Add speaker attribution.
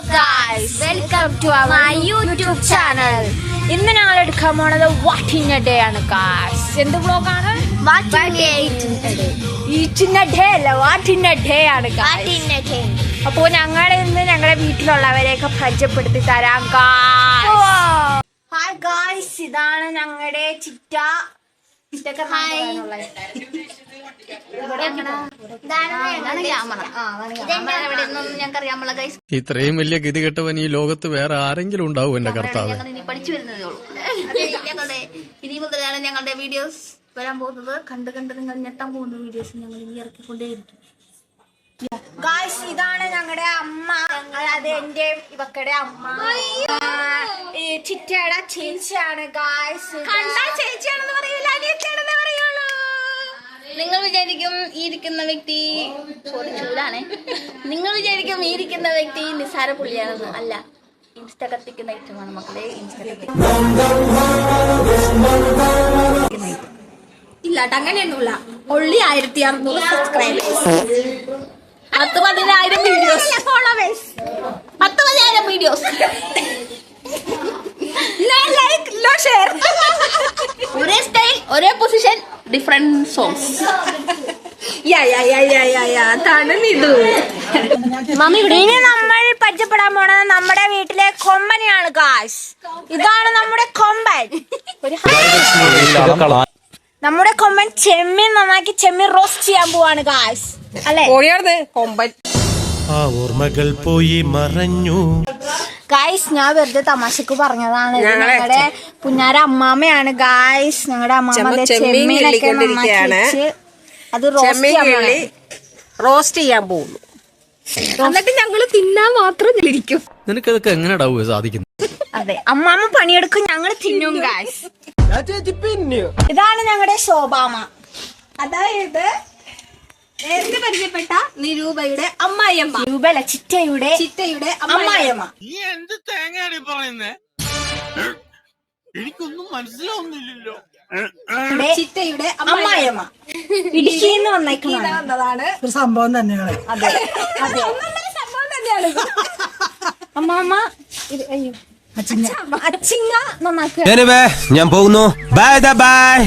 Speaker 1: guys, welcome to my YouTube channel. ഇന്ന് ഞങ്ങൾ എടുക്കാൻ പോണത് വാട്ട് ഇൻ എ ഡേ ആണ് guys. എന്ത് വ്ലോഗാണ്? ഈറ്റിൻ എ ഡേ അല്ല, വാട്ട് ഇൻ എ ഡേ ആണ് guys. അപ്പോൾ ഞങ്ങൾ ഇന്ന് ഞങ്ങളുടെ വീട്ടിലുള്ളവരെയൊക്കെ പരിചയപ്പെടുത്തി തരാം guys. ഹായ് guys, ഇതാണ് ഞങ്ങളുടെ ചിറ്റൊക്കെ
Speaker 2: ഇത്രയും വലിയ ഗതി കെട്ടവൻ ഈ ലോകത്ത് വേറെ ആരെങ്കിലും ഉണ്ടാവും എന്റെ കർത്താവ്.
Speaker 3: പഠിച്ചു വരുന്നതേ ഉള്ളൂ. ഇനി മുതലാണ് ഞങ്ങളുടെ വീഡിയോസ് വരാൻ പോകുന്നത്. കണ്ട് നിങ്ങൾ ഞെട്ടാൻ പോകുന്ന വീഡിയോസ് ഞങ്ങൾ ഇനി ഇറക്കിക്കൊണ്ടേയിരിക്കും.
Speaker 1: ഗായ്സ്, ഇതാണ് ഞങ്ങളുടെ അമ്മ, അതായത് എന്റെ ഇവക്കടെ അമ്മ, ചിറ്റയുടെ ചേച്ചിയാണ് ഗായ്സ്. ചേച്ചിയാണെന്ന് പറയൂല, അനിയത്തിയാണെന്ന് പറയുള്ളൂ.
Speaker 3: നിങ്ങൾ വിചാരിക്കും ഈ ഇരിക്കുന്ന വ്യക്തി ചൂടാണ്. നിങ്ങൾ വിചാരിക്കും ഈ ഇരിക്കുന്ന വ്യക്തി നിസ്സാര പുള്ളിയാണെന്ന്. അല്ല, ഇൻസ്റ്റ കത്തിക്കുന്ന ഐറ്റമാണ് മക്കളെ. ഇൻസ്റ്റ ഇല്ലാട്ടോ, അങ്ങനെയൊന്നുമില്ല. Only 1600 subscribers, 10,000 videos, followers, 10,000 videos, ഒരേ സ്റ്റൈൽ, ഒരേ പൊസിഷൻ, ഡിഫറെന്റ് സോങ്സ്.
Speaker 1: ഇനി നമ്മൾ പരിചയപ്പെടാൻ പോണത് നമ്മുടെ വീട്ടിലെ കൊമ്പനെയാണ് ഗായ്സ്. ഇതാണ് നമ്മുടെ കൊമ്പൻ. നമ്മുടെ കൊമ്പൻ ചെമ്മീൻ നന്നാക്കി ചെമ്മീൻ റോസ്റ്റ് ചെയ്യാൻ പോവാണ് ഗായ്സ്. അല്ലെ കൊമ്പൻ?
Speaker 4: ആ ഓർമ്മകൾ പോയി മറഞ്ഞു
Speaker 1: ഗായ്സ്, ഞാൻ വെറുതെ തമാശക്ക് പറഞ്ഞതാണ്. ഞങ്ങളുടെ പുന്നാര അമ്മാമ്മയാണ് ഗായ്സ്. ഞങ്ങളുടെ അമ്മാമ്മ ചെമ്മീനൊക്കെ നന്നാക്കി അത്
Speaker 5: റോസ്റ്റ് ചെയ്യാൻ പോകുന്നു. എന്നിട്ട് ഞങ്ങള് തിന്നാൻ മാത്രം ഇരിക്കും.
Speaker 2: നിനക്കതൊക്കെ എങ്ങനെയാ സാധിക്കുന്നത്?
Speaker 1: അതെ, അമ്മാമ്മ പണിയെടുക്കും, ഞങ്ങൾ തിന്നും ഗായ്സ്. ഇതാണ് ഞങ്ങളുടെ ശോഭാമ, അതായത് നേരത്തെ പരിചയപ്പെട്ട നിരൂപയുടെ അമ്മായിയമ്മ. നിരൂപല്ല, ചിറ്റയുടെ അമ്മായിയമ്മ.
Speaker 4: എന്ത് തേങ്ങയാണ് പറയുന്നേ? എനിക്കൊന്നും മനസ്സിലാവുന്നില്ലല്ലോ.
Speaker 1: ചിറ്റയുടെ അമ്മായിയമ്മ ഇടുക്കിന്ന് വന്നതാണ്.
Speaker 5: ഒരു സംഭവം തന്നെയാണ്.
Speaker 1: അതെ അതെ, സംഭവം തന്നെയാണ്. അമ്മാമ്മ അച്ചിങ്ങ നന്നാക്കുക.
Speaker 4: ഞാൻ പോകുന്നു. Bye bye.